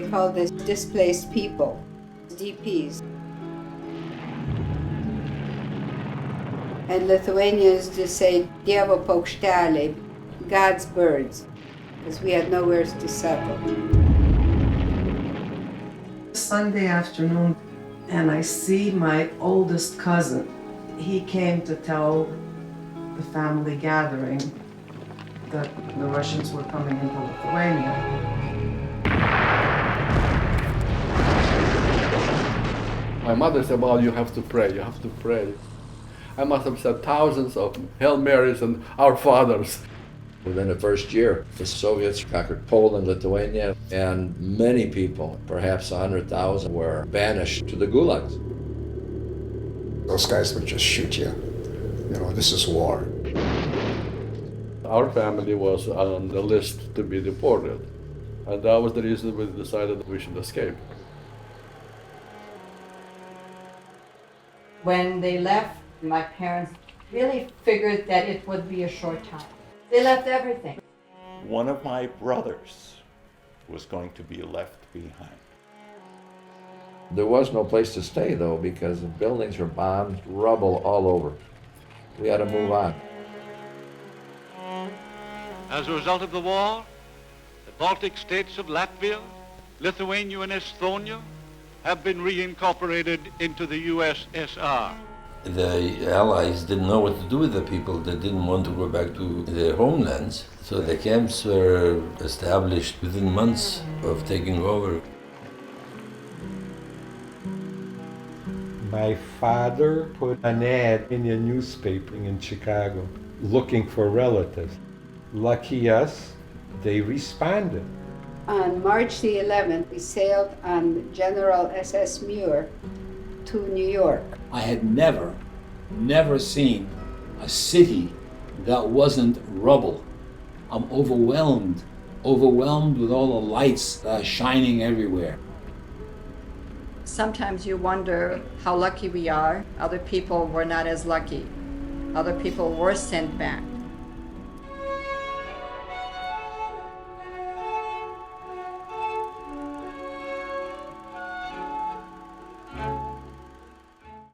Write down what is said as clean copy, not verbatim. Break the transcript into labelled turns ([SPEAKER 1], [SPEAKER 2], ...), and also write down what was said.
[SPEAKER 1] We call this displaced people, DPs. And Lithuanians just say Dievo paukšteliai, God's birds, because we had nowhere to settle.
[SPEAKER 2] Sunday afternoon, and I see my oldest cousin. He came to tell the family gathering that the Russians were coming into Lithuania.
[SPEAKER 3] My mother said, well, you have to pray, you have to pray. I must have said thousands of Hail Marys and Our Fathers.
[SPEAKER 4] Within the first year, the Soviets conquered Poland, Lithuania, and many people, perhaps 100,000, were banished to the gulags.
[SPEAKER 5] Those guys would just shoot you. You know, this is war.
[SPEAKER 3] Our family was on the list to be deported, and that was the reason we decided we should escape.
[SPEAKER 6] When they left, my parents really figured that it would be a short time. They left everything.
[SPEAKER 7] One of my brothers was going to be left behind.
[SPEAKER 4] There was no place to stay, though, because the buildings were bombed, rubble all over. We had to move on.
[SPEAKER 8] As a result of the war, the Baltic states of Latvia, Lithuania, and Estonia have been reincorporated into the USSR.
[SPEAKER 9] The Allies didn't know what to do with the people. They didn't want to go back to their homelands. So the camps were established within months of taking over.
[SPEAKER 10] My father put an ad in a newspaper in Chicago looking for relatives. Lucky us, they responded.
[SPEAKER 1] On March the 11th, we sailed on General SS Muir to New York.
[SPEAKER 11] I had never seen a city that wasn't rubble. I'm overwhelmed with all the lights shining everywhere.
[SPEAKER 6] Sometimes you wonder how lucky we are. Other people were not as lucky. Other people were sent back.